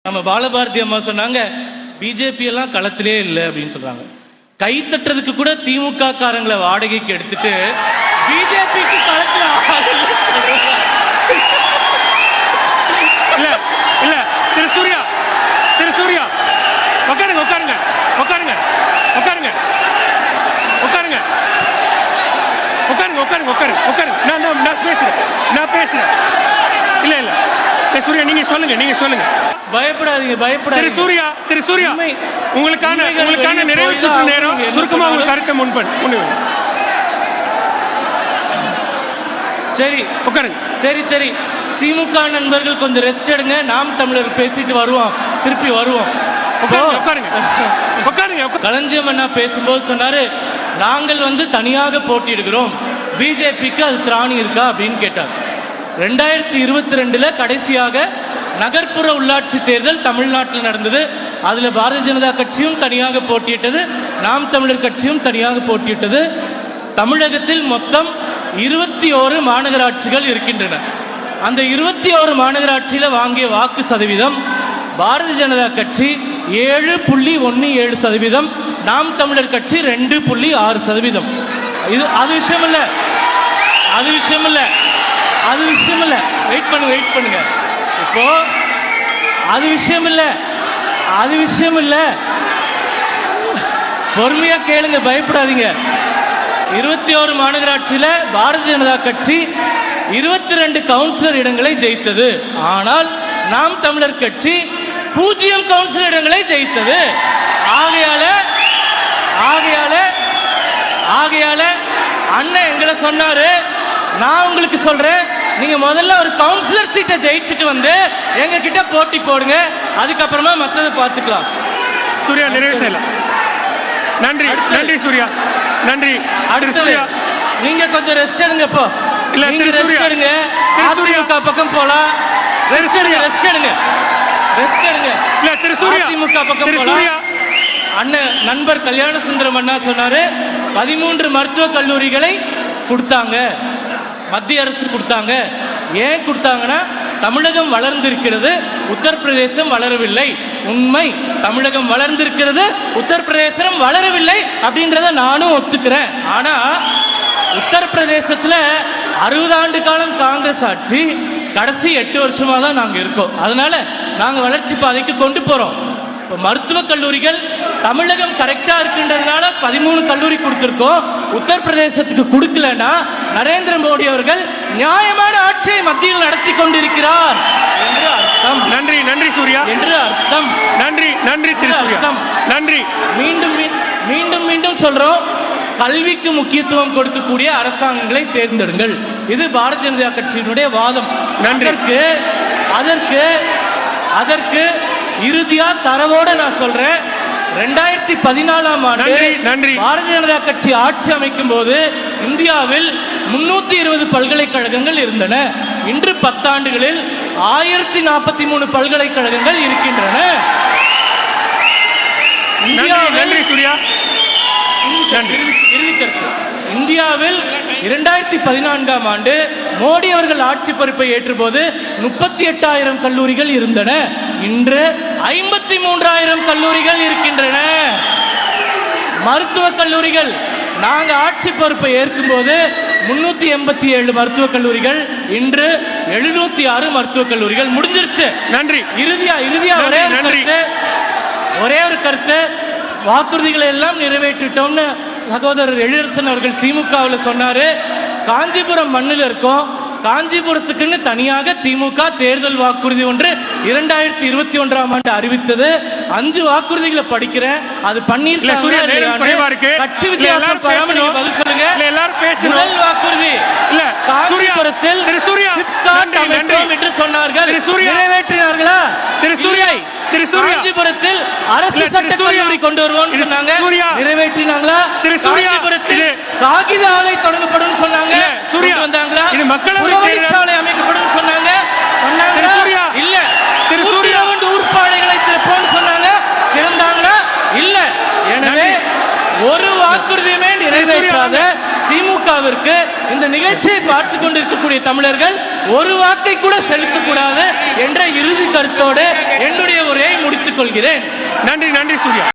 நம்ம பாலபாரதி அம்மா சொன்னாங்க பிஜேபி எல்லாம் களத்திலே இல்லை அப்படின்னு சொல்றாங்க. கை தட்டுறதுக்கு கூட திமுக காரங்களை வாடகைக்கு எடுத்துட்டு பிஜேபிக்கு களத்துல இல்ல இல்ல திரு சூர்யா உட்காருங்க உட்காருங்க உட்காருங்க உட்காருங்க உட்காருங்க உட்காருங்க உட்காருங்க உட்காருங்க உட்காருங்க நான் பேசுறேன் இல்ல இல்ல திரு சூர்யா நீங்க சொல்லுங்க பயப்படாதீங்க திரு சூர்யா உங்களுக்கான நிறைவு சுற்று நேரம் சுருக்கமா உங்க கருத்தை முன்வைங்க. சரி உட்காருங்க. சரி திமுக நண்பர்கள் கொஞ்சம் ரெஸ்ட் எடுங்க. நாம் தமிழர் பேசிட்டு வருவோம், திருப்பி வருவோம். களஞ்சியம் அண்ணா பேசும்போது சொன்னாரு, நாங்கள் தனியாக போட்டியிடுகிறோம், பிஜேபிக்கு அது திராணி இருக்கா அப்படின்னு கேட்டார். 2022 கடைசியாக நகர்ப்புற உள்ளாட்சி தேர்தல் தமிழ்நாட்டில் நடந்தது. அதுல பாரதிய ஜனதா கட்சியும் தனியாக போட்டியிட்டது, நாம் தமிழர் கட்சியும் தனியாக போட்டியிட்டது. தமிழகத்தில் மொத்தம் 21 மாநகராட்சிகள் இருக்கின்றன. அந்த 21 மாநகராட்சியில வாங்கிய வாக்கு சதவீதம் பாரதிய ஜனதா கட்சி 7.17%, நாம் தமிழர் கட்சி 2.6%. இது அது விஷயம் இல்ல. வெயிட் பண்ணுங்க. இப்போ அது விஷயம் இல்ல. பொறுமையா கேளுங்க, பயப்படாதீங்க. 21 மாநகராட்சியில பாரதிய ஜனதா கட்சி 22 கவுன்சிலர் இடங்களை ஜெயித்தது. ஆனால் நாம் தமிழர் கட்சி 0 கவுன்சிலர் இடங்களை ஜெயித்தது. ஆகையால அண்ணன் எங்களை சொன்னாரு, நான் உங்களுக்கு சொல்றேன், நீங்க முதல்ல ஒரு கவுன்சிலர் சீட்டை ஜெயிச்சுட்டு எங்க கிட்ட போட்டி போடுங்க, அதுக்கப்புறமா மற்றதை பார்த்துக்கலாம். சூர்யா நிறைவு செய்யலாம். நன்றி சூர்யா. நன்றி. நீங்க கொஞ்சம் ரெஸ்ட் எடுங்க. இப்போ இல்ல ரெஸ்ட் எடுங்க. அதிமுக பக்கம் போலாம். ரெஸ்ட் எடுங்க. இல்ல அதிமுக பக்கம் போலாம். அண்ணன் நண்பர் கல்யாண சுந்தரம் அண்ணா சொன்னாரு, 13 மருத்துவக் கல்லூரிகளை கொடுத்தாங்க, மத்திய அரசு கொடுத்தாங்க. ஏன் கொடுத்தாங்கன்னா தமிழகம் வளர்ந்திருக்கிறது, உத்தரப்பிரதேசம் வளரவில்லை. உண்மை, தமிழகம் வளர்ந்திருக்கிறது, உத்தரப்பிரதேசம் வளரவில்லை அப்படின்றத நானும் ஒத்துக்கிறேன். ஆனா உத்தரப்பிரதேசத்துல 60 ஆண்டு காலம் காங்கிரஸ் ஆட்சி, கடைசி 8 வருஷமா தான் நாங்க இருக்கோம். அதனால நாங்க வளர்ச்சி பாதைக்கு கொண்டு போறோம். இப்போ மருத்துவக் கல்லூரிகள் தமிழகம் கரெக்டா இருக்குன்றதுனால 13 கல்லூரி கொடுத்திருக்கோம். உத்தரப்பிரதேசத்துக்கு கொடுக்கலன்னா நரேந்திர மோடி அவர்கள் நியாயமான ஆட்சியை மத்தியில் நடத்தி கொண்டிருக்கிறார் என்று அர்த்தம். நன்றி சூர்யா என்று அர்த்தம். நன்றி அர்த்தம். நன்றி. மீண்டும் சொல்றோம், கல்விக்கு முக்கியத்துவம் கொடுக்கக்கூடிய அரசாங்கங்களை தேர்ந்தெடுங்கள். இது பாரதிய ஜனதா கட்சியினுடைய வாதம். அதற்கு இறுதியா தரவோட நான் சொல்றேன், 2014ஆம் ஆண்டு பாரதிய ஜனதா கட்சி ஆட்சி அமைக்கும் போது இந்தியாவில் 320 பல்கலைக்கழகங்கள் இருந்தன. இன்று 10 ஆண்டுகளில் 1043 பல்கலைக்கழகங்கள் இருக்கின்றன. இந்தியாவில் 2014ஆம் ஆண்டு மோடி அவர்கள் ஆட்சி பொறுப்பை ஏற்றபோது 38,000 கல்லூரிகள் இருந்தன. இன்று 53,000 கல்லூரிகள் இருக்கின்றன. மருத்துவக் கல்லூரிகள் நாங்க ஆட்சி பொறுப்பை ஏற்கும் போது 387 மருத்துவக் கல்லூரிகள், இன்று 706 மருத்துவக் கல்லூரிகள் முடிஞ்சிருச்சு. நன்றி. இறுதியா ஒரே ஒரு கருத்து, வாக்குறுதிகளை எல்லாம் நிறைவேற்றிட்டோம்னு சகோதரர் எழிலரசன் அவர்கள் திமுகவில் சொன்னாரு. காஞ்சிபுரம் மண்ணில் இருக்கோம், காஞ்சிபுரத்துக்குன்னு தனியாக திமுக தேர்தல் வாக்குறுதி ஒன்று 2021ஆம் ஆண்டு அறிவித்தது. 5 வாக்குறுதிகளை படிக்கிறேன், அது கட்சி வித்தியாசம் பதில் சொல்லுங்க. முதல் வாக்குறுதி காஞ்சிபுரத்தில் என்று சொன்னார்கள், நிறைவேற்றினார்களா? காஞ்சிபுரத்தில் அரசு சட்டக் கல்லூரி கொண்டு வருவோம் சொன்னாங்க, நிறைவேற்றினாங்களா? காஞ்சிபுரத்தில் காகித ஆலை தொடங்கப்படும் சொன்னாங்க, வந்தாங்களா? சாலை அமைக்கப்படும் சொன்னாங்க, இல்ல. ஊர்ப்பாடைகளை திறப்போம் சொன்னாங்க, திறந்தாங்களா? இல்ல. எனவே ஒரு வாக்குறுதியுமே நிறைவேற்றாத திமுகவிற்கு இந்த நிகழ்ச்சியை பார்த்துக் கொண்டிருக்கக்கூடிய தமிழர்கள் ஒரு வாக்கை கூட செலுத்தக்கூடாது என்ற இறுதி கருத்தோடு என்னுடைய ஒரே தெரிவித்துக் கொள்கிறேன். நன்றி சூர்யா.